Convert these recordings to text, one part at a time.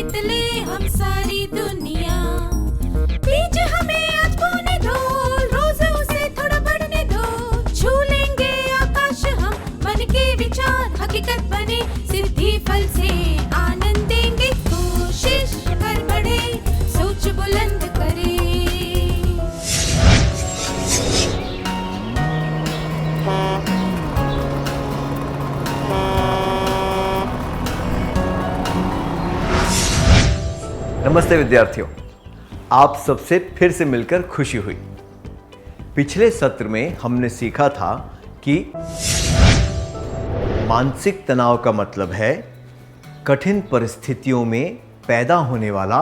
जीत ले हम सारी दुनिया। बीच हमें आज बोने दो, रोज उसे थोड़ा बढ़ने दो। छू लेंगे आकाश हम, मन के विचार हकीकत बने। सिद्धि फल से आनंद देंगे, कोशिश कर बढ़े, सोच बुलंद करे। नमस्ते विद्यार्थियों, आप सबसे फिर से मिलकर खुशी हुई। पिछले सत्र में हमने सीखा था कि मानसिक तनाव का मतलब है कठिन परिस्थितियों में पैदा होने वाला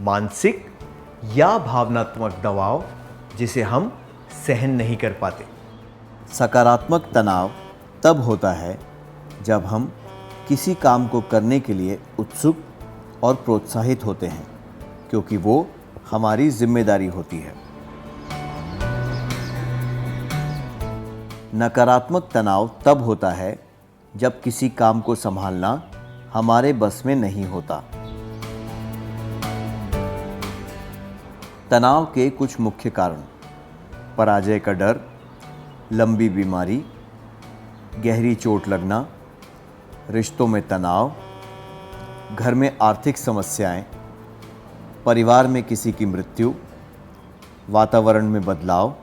मानसिक या भावनात्मक दबाव जिसे हम सहन नहीं कर पाते। सकारात्मक तनाव तब होता है जब हम किसी काम को करने के लिए उत्सुक और प्रोत्साहित होते हैं, क्योंकि वो हमारी जिम्मेदारी होती है। नकारात्मक तनाव तब होता है जब किसी काम को संभालना हमारे बस में नहीं होता। तनाव के कुछ मुख्य कारण: पराजय का डर, लंबी बीमारी, गहरी चोट लगना, रिश्तों में तनाव, घर में आर्थिक समस्याएं, परिवार में किसी की मृत्यु, वातावरण में बदलाव।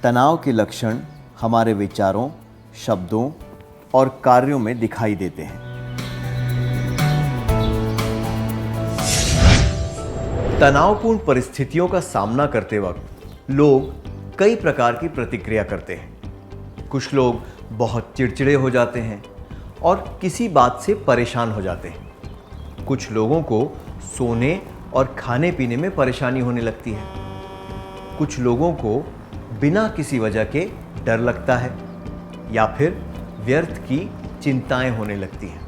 तनाव के लक्षण हमारे विचारों, शब्दों और कार्यों में दिखाई देते हैं। तनावपूर्ण परिस्थितियों का सामना करते वक्त लोग कई प्रकार की प्रतिक्रिया करते हैं। कुछ लोग बहुत चिड़चिड़े हो जाते हैं और किसी बात से परेशान हो जाते हैं। कुछ लोगों को सोने और खाने पीने में परेशानी होने लगती है। कुछ लोगों को बिना किसी वजह के डर लगता है या फिर व्यर्थ की चिंताएं होने लगती हैं।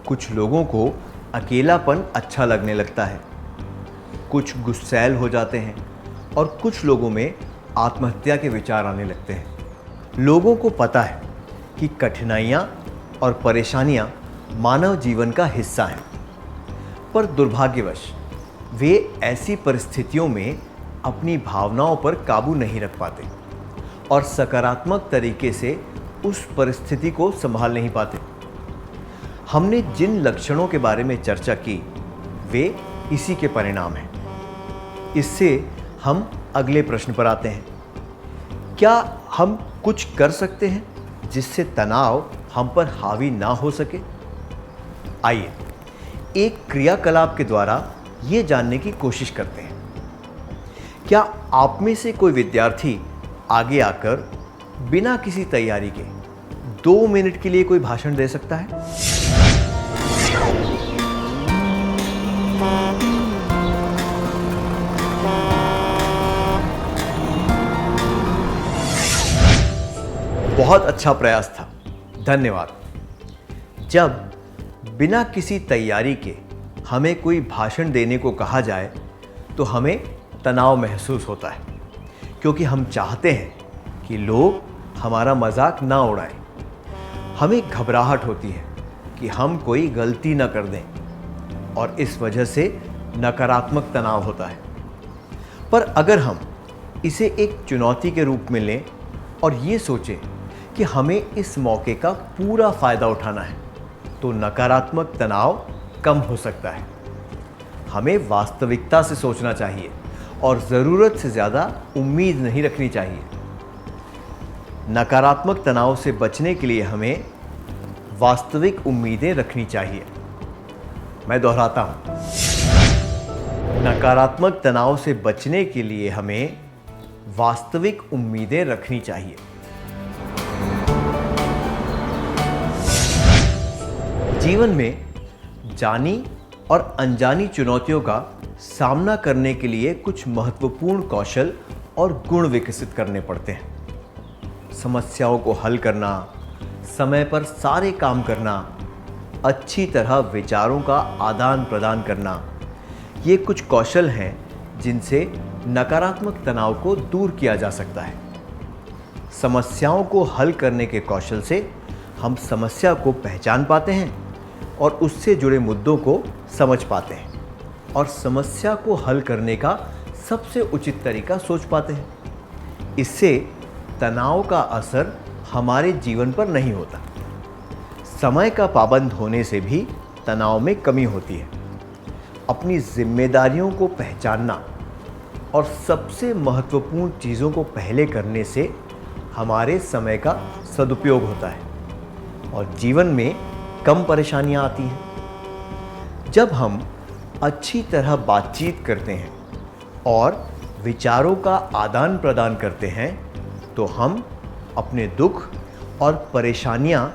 कुछ लोगों को अकेलापन अच्छा लगने लगता है। कुछ गुस्सैल हो जाते हैं और कुछ लोगों में आत्महत्या के विचार आने लगते हैं। लोगों को पता है कि कठिनाइयाँ और परेशानियां मानव जीवन का हिस्सा हैं, पर दुर्भाग्यवश वे ऐसी परिस्थितियों में अपनी भावनाओं पर काबू नहीं रख पाते और सकारात्मक तरीके से उस परिस्थिति को संभाल नहीं पाते। हमने जिन लक्षणों के बारे में चर्चा की वे इसी के परिणाम हैं। इससे हम अगले प्रश्न पर आते हैं। क्या हम कुछ कर सकते हैं जिससे तनाव हम पर हावी ना हो सके? आइए एक क्रियाकलाप के द्वारा ये जानने की कोशिश करते हैं। क्या आप में से कोई विद्यार्थी आगे आकर बिना किसी तैयारी के 2 मिनट के लिए कोई भाषण दे सकता है? बहुत अच्छा प्रयास था, धन्यवाद। जब बिना किसी तैयारी के हमें कोई भाषण देने को कहा जाए तो हमें तनाव महसूस होता है, क्योंकि हम चाहते हैं कि लोग हमारा मजाक ना उड़ाएं। हमें घबराहट होती है कि हम कोई गलती ना कर दें और इस वजह से नकारात्मक तनाव होता है। पर अगर हम इसे एक चुनौती के रूप में लें और ये सोचें कि हमें इस मौके का पूरा फायदा उठाना है, तो नकारात्मक तनाव कम हो सकता है। हमें वास्तविकता से सोचना चाहिए और ज़रूरत से ज़्यादा उम्मीद नहीं रखनी चाहिए। नकारात्मक तनाव से बचने के लिए हमें वास्तविक उम्मीदें रखनी चाहिए। मैं दोहराता हूँ, नकारात्मक तनाव से बचने के लिए हमें वास्तविक उम्मीदें रखनी चाहिए। जीवन में जानी और अनजानी चुनौतियों का सामना करने के लिए कुछ महत्वपूर्ण कौशल और गुण विकसित करने पड़ते हैं। समस्याओं को हल करना, समय पर सारे काम करना, अच्छी तरह विचारों का आदान प्रदान करना, ये कुछ कौशल हैं जिनसे नकारात्मक तनाव को दूर किया जा सकता है। समस्याओं को हल करने के कौशल से हम समस्या को पहचान पाते हैं और उससे जुड़े मुद्दों को समझ पाते हैं और समस्या को हल करने का सबसे उचित तरीका सोच पाते हैं। इससे तनाव का असर हमारे जीवन पर नहीं होता। समय का पाबंद होने से भी तनाव में कमी होती है। अपनी जिम्मेदारियों को पहचानना और सबसे महत्वपूर्ण चीज़ों को पहले करने से हमारे समय का सदुपयोग होता है और जीवन में कम परेशानियां आती हैं। जब हम अच्छी तरह बातचीत करते हैं और विचारों का आदान प्रदान करते हैं तो हम अपने दुख और परेशानियां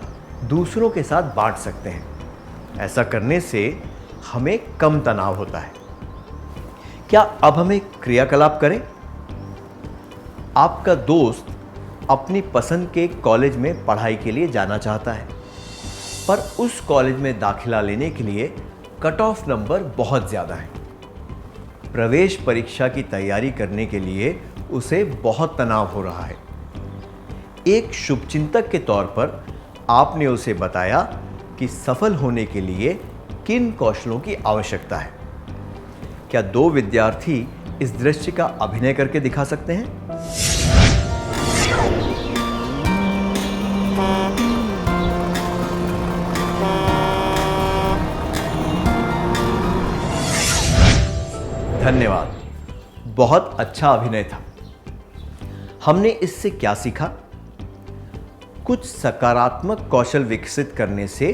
दूसरों के साथ बांट सकते हैं। ऐसा करने से हमें कम तनाव होता है। क्या अब हम एक क्रियाकलाप करें? आपका दोस्त अपनी पसंद के कॉलेज में पढ़ाई के लिए जाना चाहता है, पर उस कॉलेज में दाखिला लेने के लिए कट ऑफ नंबर बहुत ज़्यादा है। प्रवेश परीक्षा की तैयारी करने के लिए उसे बहुत तनाव हो रहा है। एक शुभचिंतक के तौर पर आपने उसे बताया कि सफल होने के लिए किन कौशलों की आवश्यकता है। क्या दो विद्यार्थी इस दृश्य का अभिनय करके दिखा सकते हैं? धन्यवाद, बहुत अच्छा अभिनय था। हमने इससे क्या सीखा? कुछ सकारात्मक कौशल विकसित करने से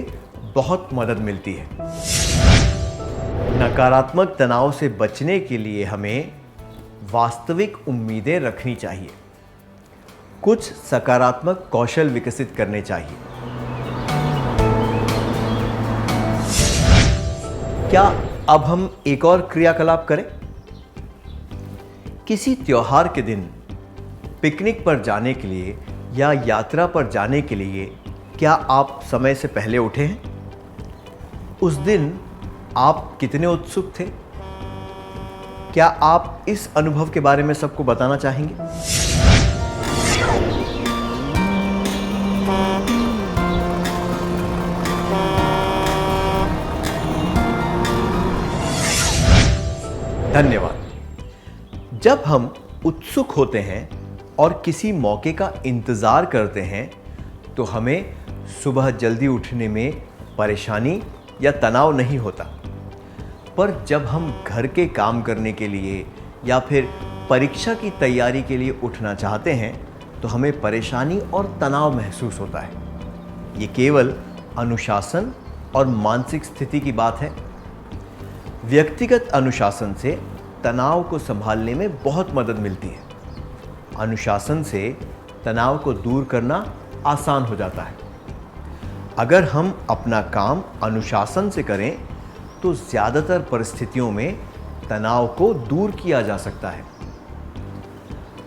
बहुत मदद मिलती है। नकारात्मक तनाव से बचने के लिए हमें वास्तविक उम्मीदें रखनी चाहिए। कुछ सकारात्मक कौशल विकसित करने चाहिए। क्या अब हम एक और क्रियाकलाप करें? किसी त्योहार के दिन पिकनिक पर जाने के लिए या यात्रा पर जाने के लिए क्या आप समय से पहले उठे हैं? उस दिन आप कितने उत्सुक थे? क्या आप इस अनुभव के बारे में सबको बताना चाहेंगे? धन्यवाद। जब हम उत्सुक होते हैं और किसी मौके का इंतजार करते हैं तो हमें सुबह जल्दी उठने में परेशानी या तनाव नहीं होता। पर जब हम घर के काम करने के लिए या फिर परीक्षा की तैयारी के लिए उठना चाहते हैं तो हमें परेशानी और तनाव महसूस होता है। ये केवल अनुशासन और मानसिक स्थिति की बात है। व्यक्तिगत अनुशासन से तनाव को संभालने में बहुत मदद मिलती है। अनुशासन से तनाव को दूर करना आसान हो जाता है। अगर हम अपना काम अनुशासन से करें तो ज़्यादातर परिस्थितियों में तनाव को दूर किया जा सकता है।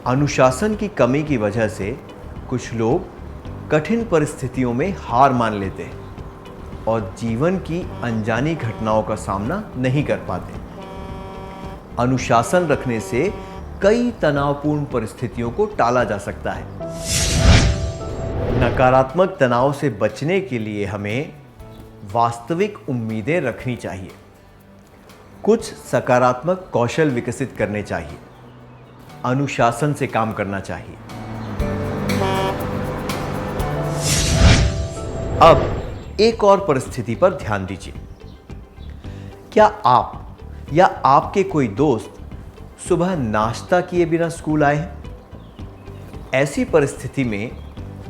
अनुशासन की कमी की वजह से कुछ लोग कठिन परिस्थितियों में हार मान लेते हैं और जीवन की अनजानी घटनाओं का सामना नहीं कर पाते। अनुशासन रखने से कई तनावपूर्ण परिस्थितियों को टाला जा सकता है। नकारात्मक तनाव से बचने के लिए हमें वास्तविक उम्मीदें रखनी चाहिए। कुछ सकारात्मक कौशल विकसित करने चाहिए। अनुशासन से काम करना चाहिए। अब एक और परिस्थिति पर ध्यान दीजिए। क्या आप या आपके कोई दोस्त सुबह नाश्ता किए बिना स्कूल आए हैं? ऐसी परिस्थिति में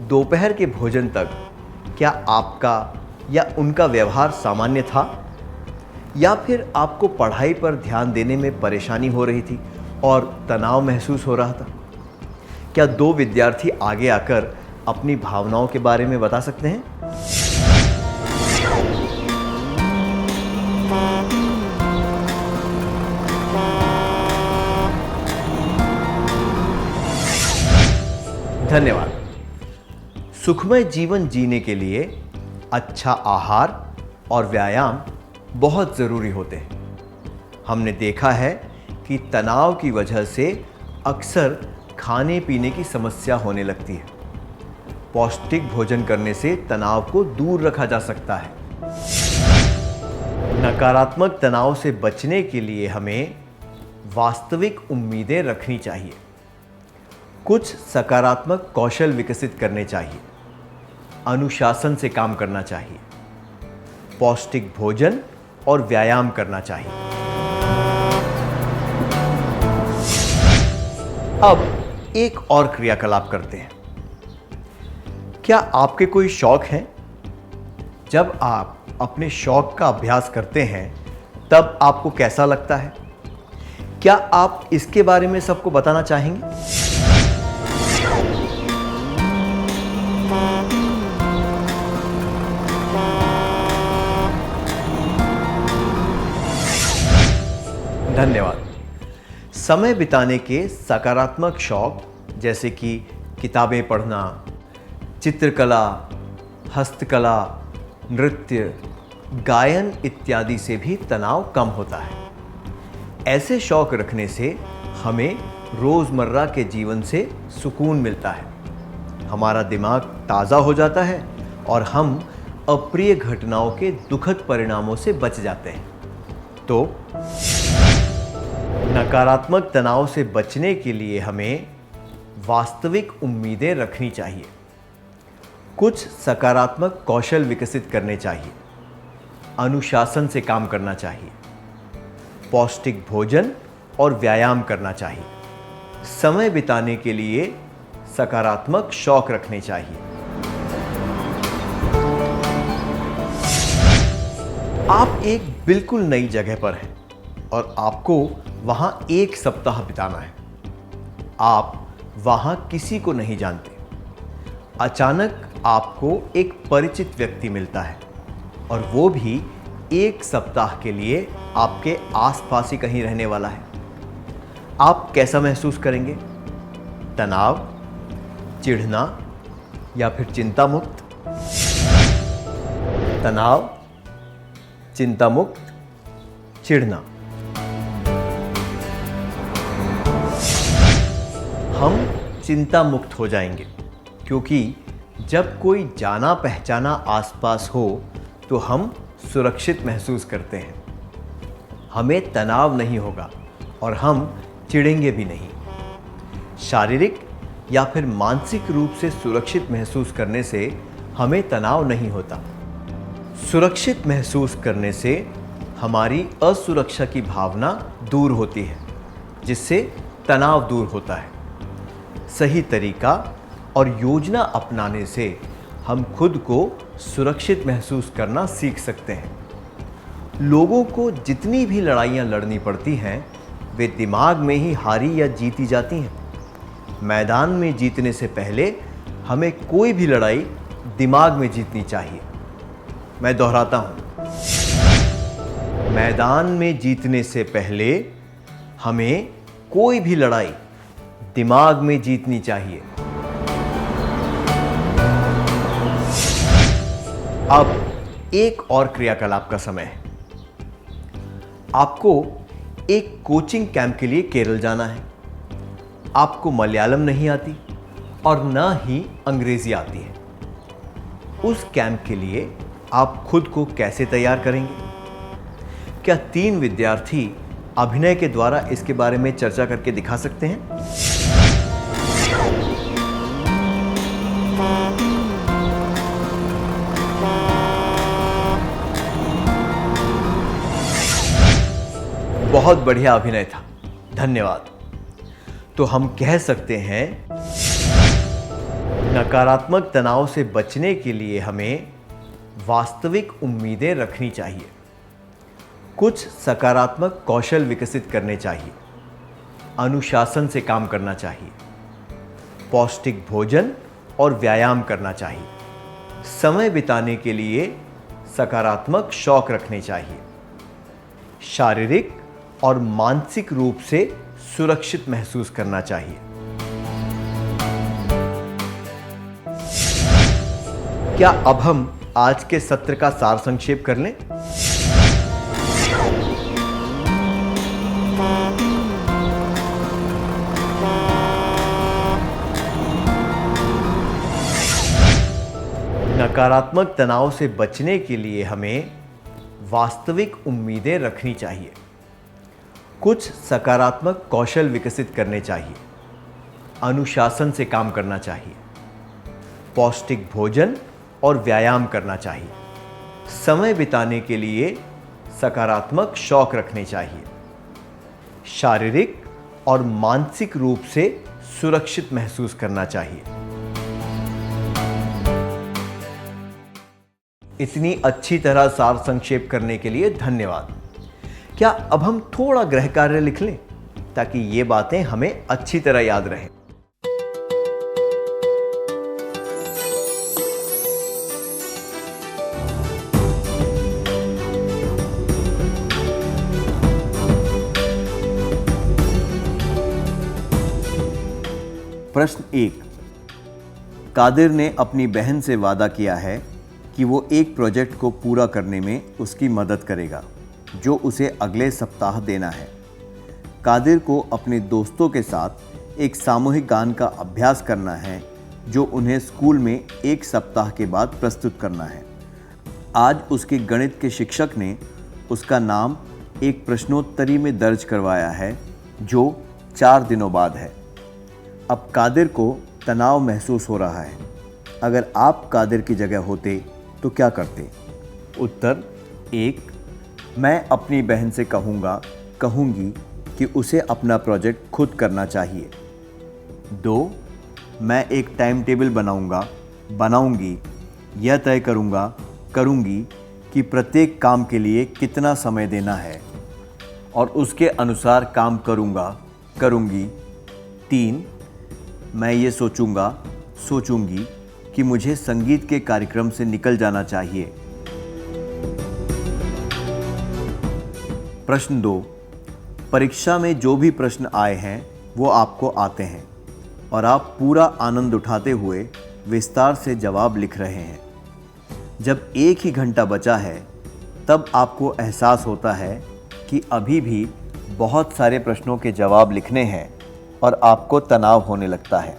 दोपहर के भोजन तक क्या आपका या उनका व्यवहार सामान्य था या फिर आपको पढ़ाई पर ध्यान देने में परेशानी हो रही थी और तनाव महसूस हो रहा था? क्या दो विद्यार्थी आगे आकर अपनी भावनाओं के बारे में बता सकते हैं? धन्यवाद। सुखमय जीवन जीने के लिए अच्छा आहार और व्यायाम बहुत ज़रूरी होते हैं। हमने देखा है कि तनाव की वजह से अक्सर खाने पीने की समस्या होने लगती है। पौष्टिक भोजन करने से तनाव को दूर रखा जा सकता है। नकारात्मक तनाव से बचने के लिए हमें वास्तविक उम्मीदें रखनी चाहिए। कुछ सकारात्मक कौशल विकसित करने चाहिए। अनुशासन से काम करना चाहिए। पौष्टिक भोजन और व्यायाम करना चाहिए। अब एक और क्रियाकलाप करते हैं। क्या आपके कोई शौक हैं? जब आप अपने शौक का अभ्यास करते हैं तब आपको कैसा लगता है? क्या आप इसके बारे में सबको बताना चाहेंगे? धन्यवाद। समय बिताने के सकारात्मक शौक जैसे कि किताबें पढ़ना, चित्रकला, हस्तकला, नृत्य, गायन इत्यादि से भी तनाव कम होता है। ऐसे शौक रखने से हमें रोज़मर्रा के जीवन से सुकून मिलता है, हमारा दिमाग ताज़ा हो जाता है और हम अप्रिय घटनाओं के दुखद परिणामों से बच जाते हैं। तो नकारात्मक तनाव से बचने के लिए हमें वास्तविक उम्मीदें रखनी चाहिए। कुछ सकारात्मक कौशल विकसित करने चाहिए। अनुशासन से काम करना चाहिए। पौष्टिक भोजन और व्यायाम करना चाहिए। समय बिताने के लिए सकारात्मक शौक रखने चाहिए। आप एक बिल्कुल नई जगह पर हैं और आपको वहां 1 सप्ताह बिताना है। आप वहां किसी को नहीं जानते। अचानक आपको एक परिचित व्यक्ति मिलता है और वो भी 1 सप्ताह के लिए आपके आसपास ही कहीं रहने वाला है। आप कैसा महसूस करेंगे? तनाव, चिढ़ना या फिर चिंता मुक्त? तनाव, चिंता मुक्त, चिढ़ना। हम चिंता मुक्त हो जाएंगे क्योंकि जब कोई जाना पहचाना आसपास हो तो हम सुरक्षित महसूस करते हैं। हमें तनाव नहीं होगा और हम चिढ़ेंगे भी नहीं। शारीरिक या फिर मानसिक रूप से सुरक्षित महसूस करने से हमें तनाव नहीं होता। सुरक्षित महसूस करने से हमारी असुरक्षा की भावना दूर होती है, जिससे तनाव दूर होता है। सही तरीका और योजना अपनाने से हम खुद को सुरक्षित महसूस करना सीख सकते हैं। लोगों को जितनी भी लड़ाइयाँ लड़नी पड़ती हैं, वे दिमाग में ही हारी या जीती जाती हैं। मैदान में जीतने से पहले हमें कोई भी लड़ाई दिमाग में जीतनी चाहिए। मैं दोहराता हूँ, मैदान में जीतने से पहले हमें कोई भी लड़ाई दिमाग में जीतनी चाहिए। अब एक और क्रियाकलाप का समय है। आपको एक कोचिंग कैंप के लिए केरल जाना है। आपको मलयालम नहीं आती और ना ही अंग्रेजी आती है। उस कैंप के लिए आप खुद को कैसे तैयार करेंगे? क्या 3 विद्यार्थी अभिनय के द्वारा इसके बारे में चर्चा करके दिखा सकते हैं? बहुत बढ़िया अभिनय था, धन्यवाद। तो हम कह सकते हैं, नकारात्मक तनाव से बचने के लिए हमें वास्तविक उम्मीदें रखनी चाहिए। कुछ सकारात्मक कौशल विकसित करने चाहिए। अनुशासन से काम करना चाहिए। पौष्टिक भोजन और व्यायाम करना चाहिए। समय बिताने के लिए सकारात्मक शौक रखने चाहिए। शारीरिक और मानसिक रूप से सुरक्षित महसूस करना चाहिए। क्या अब हम आज के सत्र का सार संक्षेप कर लें? नकारात्मक तनाव से बचने के लिए हमें वास्तविक उम्मीदें रखनी चाहिए। कुछ सकारात्मक कौशल विकसित करने चाहिए। अनुशासन से काम करना चाहिए। पौष्टिक भोजन और व्यायाम करना चाहिए। समय बिताने के लिए सकारात्मक शौक रखने चाहिए। शारीरिक और मानसिक रूप से सुरक्षित महसूस करना चाहिए। इतनी अच्छी तरह सार संक्षेप करने के लिए धन्यवाद। क्या अब हम थोड़ा गृह कार्य लिख लें ताकि ये बातें हमें अच्छी तरह याद रहें। प्रश्न 1। कादिर ने अपनी बहन से वादा किया है कि वो एक प्रोजेक्ट को पूरा करने में उसकी मदद करेगा जो उसे अगले सप्ताह देना है। कादिर को अपने दोस्तों के साथ एक सामूहिक गान का अभ्यास करना है जो उन्हें स्कूल में एक सप्ताह के बाद प्रस्तुत करना है। आज उसके गणित के शिक्षक ने उसका नाम एक प्रश्नोत्तरी में दर्ज करवाया है जो 4 दिनों बाद है। अब कादिर को तनाव महसूस हो रहा है। अगर आप कादिर की जगह होते तो क्या करते? उत्तर 1। मैं अपनी बहन से कहूँगी कि उसे अपना प्रोजेक्ट खुद करना चाहिए। 2। मैं एक टाइम टेबल बनाऊँगी। यह तय करूँगी कि प्रत्येक काम के लिए कितना समय देना है और उसके अनुसार काम करूँगी। 3। मैं ये सोचूंगी कि मुझे संगीत के कार्यक्रम से निकल जाना चाहिए। प्रश्न 2। परीक्षा में जो भी प्रश्न आए हैं वो आपको आते हैं और आप पूरा आनंद उठाते हुए विस्तार से जवाब लिख रहे हैं। जब 1 ही घंटा बचा है तब आपको एहसास होता है कि अभी भी बहुत सारे प्रश्नों के जवाब लिखने हैं और आपको तनाव होने लगता है।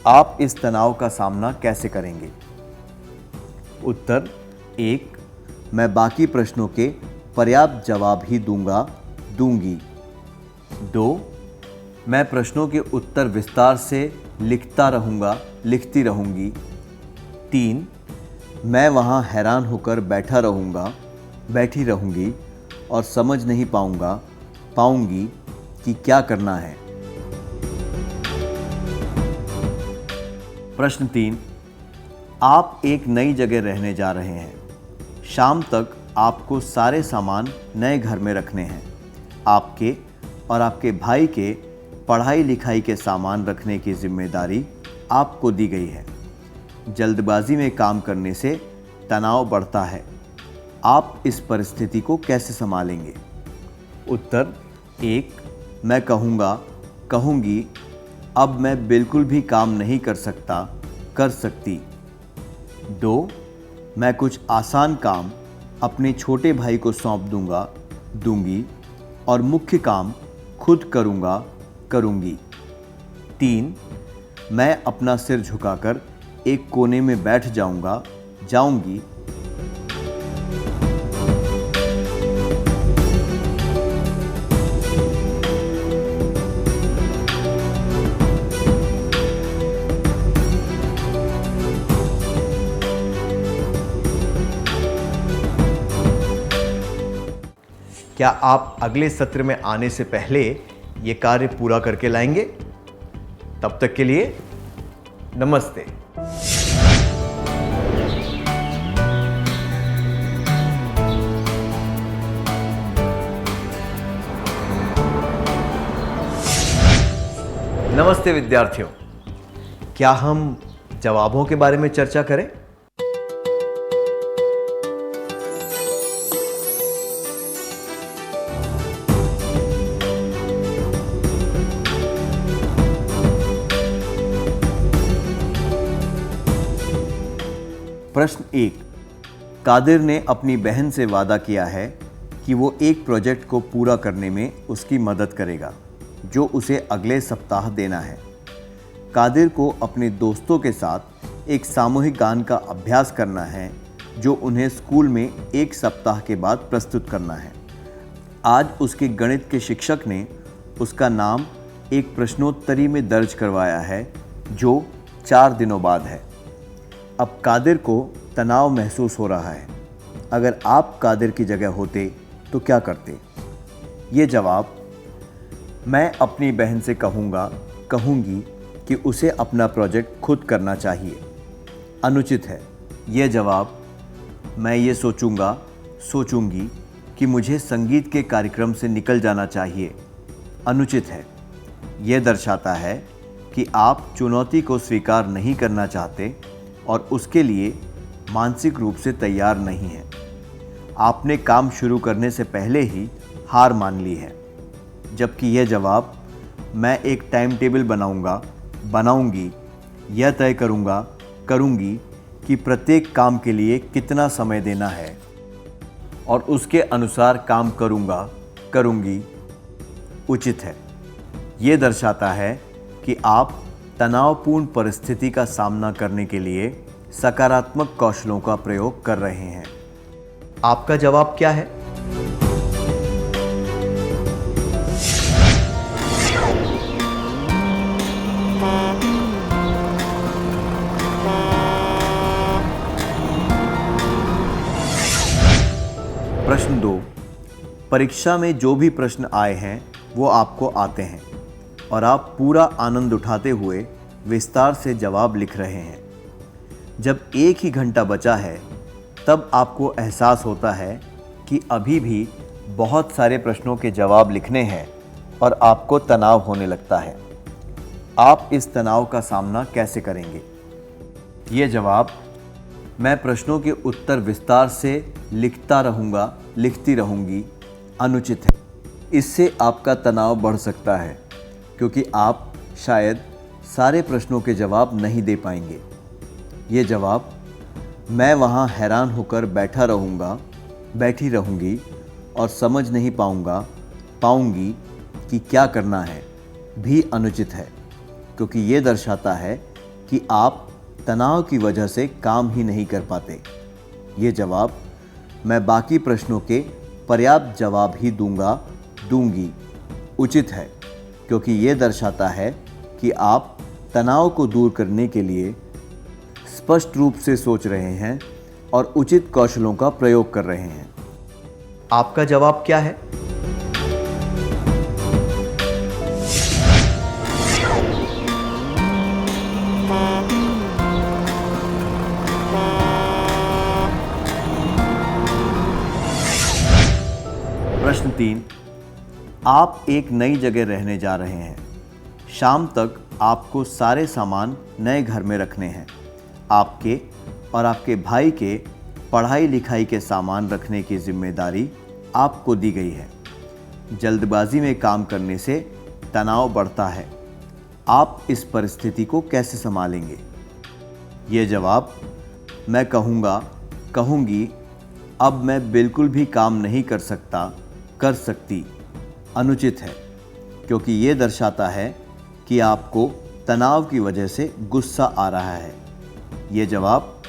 आप इस तनाव का सामना कैसे करेंगे? उत्तर 1। मैं बाकी प्रश्नों के पर्याप्त जवाब ही दूंगी। 2। मैं प्रश्नों के उत्तर विस्तार से लिखती रहूंगी। 3। मैं वहां हैरान होकर बैठी रहूंगी और समझ नहीं पाऊंगी कि क्या करना है। प्रश्न 3। आप एक नई जगह रहने जा रहे हैं। शाम तक आपको सारे सामान नए घर में रखने हैं। आपके और आपके भाई के पढ़ाई लिखाई के सामान रखने की जिम्मेदारी आपको दी गई है। जल्दबाजी में काम करने से तनाव बढ़ता है। आप इस परिस्थिति को कैसे संभालेंगे? उत्तर 1। मैं कहूँगी अब मैं बिल्कुल भी काम नहीं कर सकती। 2। मैं कुछ आसान काम अपने छोटे भाई को सौंप दूंगी और मुख्य काम खुद करूंगी। 3। मैं अपना सिर झुकाकर एक कोने में बैठ जाऊंगी। क्या आप अगले सत्र में आने से पहले ये कार्य पूरा करके लाएंगे? तब तक के लिए नमस्ते। नमस्ते विद्यार्थियों, क्या हम जवाबों के बारे में चर्चा करें? प्रश्न 1। कादिर ने अपनी बहन से वादा किया है कि वो एक प्रोजेक्ट को पूरा करने में उसकी मदद करेगा जो उसे अगले सप्ताह देना है। कादिर को अपने दोस्तों के साथ एक सामूहिक गान का अभ्यास करना है जो उन्हें स्कूल में 1 सप्ताह के बाद प्रस्तुत करना है। आज उसके गणित के शिक्षक ने उसका नाम एक प्रश्नोत्तरी में दर्ज करवाया है जो 4 दिनों बाद है। अब कादिर को तनाव महसूस हो रहा है। अगर आप कादिर की जगह होते तो क्या करते? ये जवाब, मैं अपनी बहन से कहूँगी कि उसे अपना प्रोजेक्ट खुद करना चाहिए, अनुचित है। ये जवाब, मैं ये सोचूंगी कि मुझे संगीत के कार्यक्रम से निकल जाना चाहिए, अनुचित है। यह दर्शाता है कि आप चुनौती को स्वीकार नहीं करना चाहते और उसके लिए मानसिक रूप से तैयार नहीं हैं। आपने काम शुरू करने से पहले ही हार मान ली है। जबकि यह जवाब, मैं एक टाइम टेबल बनाऊंगी, यह तय करूंगी कि प्रत्येक काम के लिए कितना समय देना है और उसके अनुसार काम करूंगी, उचित है। ये दर्शाता है कि आप तनावपूर्ण परिस्थिति का सामना करने के लिए सकारात्मक कौशलों का प्रयोग कर रहे हैं। आपका जवाब क्या है? प्रश्न 2, परीक्षा में जो भी प्रश्न आए हैं वो आपको आते हैं और आप पूरा आनंद उठाते हुए विस्तार से जवाब लिख रहे हैं। जब 1 ही घंटा बचा है तब आपको एहसास होता है कि अभी भी बहुत सारे प्रश्नों के जवाब लिखने हैं और आपको तनाव होने लगता है। आप इस तनाव का सामना कैसे करेंगे? ये जवाब, मैं प्रश्नों के उत्तर विस्तार से लिखती रहूँगी, अनुचित है। इससे आपका तनाव बढ़ सकता है क्योंकि आप शायद सारे प्रश्नों के जवाब नहीं दे पाएंगे। ये जवाब, मैं वहाँ हैरान होकर बैठी रहूँगी और समझ नहीं पाऊँगी कि क्या करना है, भी अनुचित है क्योंकि ये दर्शाता है कि आप तनाव की वजह से काम ही नहीं कर पाते। ये जवाब, मैं बाकी प्रश्नों के पर्याप्त जवाब ही दूंगी, उचित है क्योंकि ये दर्शाता है कि आप तनाव को दूर करने के लिए स्पष्ट रूप से सोच रहे हैं और उचित कौशलों का प्रयोग कर रहे हैं। आपका जवाब क्या है? प्रश्न 3, आप एक नई जगह रहने जा रहे हैं। शाम तक आपको सारे सामान नए घर में रखने हैं। आपके और आपके भाई के पढ़ाई लिखाई के सामान रखने की जिम्मेदारी आपको दी गई है। जल्दबाजी में काम करने से तनाव बढ़ता है। आप इस परिस्थिति को कैसे संभालेंगे? ये जवाब, मैं कहूँगी, अब मैं बिल्कुल भी काम नहीं कर सकती, अनुचित है क्योंकि ये दर्शाता है कि आपको तनाव की वजह से गुस्सा आ रहा है। ये जवाब,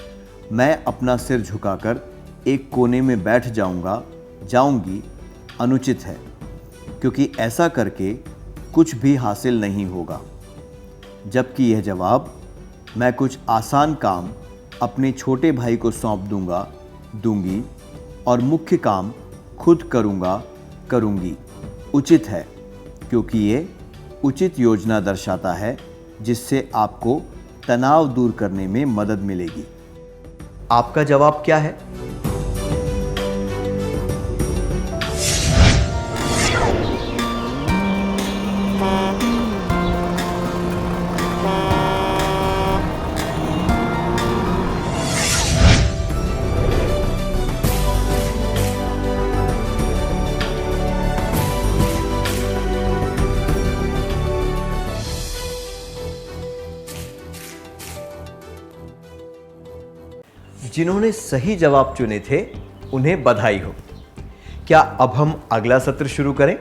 मैं अपना सिर झुकाकर एक कोने में बैठ जाऊंगी, अनुचित है क्योंकि ऐसा करके कुछ भी हासिल नहीं होगा। जबकि यह जवाब, मैं कुछ आसान काम अपने छोटे भाई को सौंप दूंगी और मुख्य काम खुद करूंगी, उचित है क्योंकि ये उचित योजना दर्शाता है जिससे आपको तनाव दूर करने में मदद मिलेगी। आपका जवाब क्या है? जिन्होंने सही जवाब चुने थे उन्हें बधाई हो। क्या अब हम अगला सत्र शुरू करें?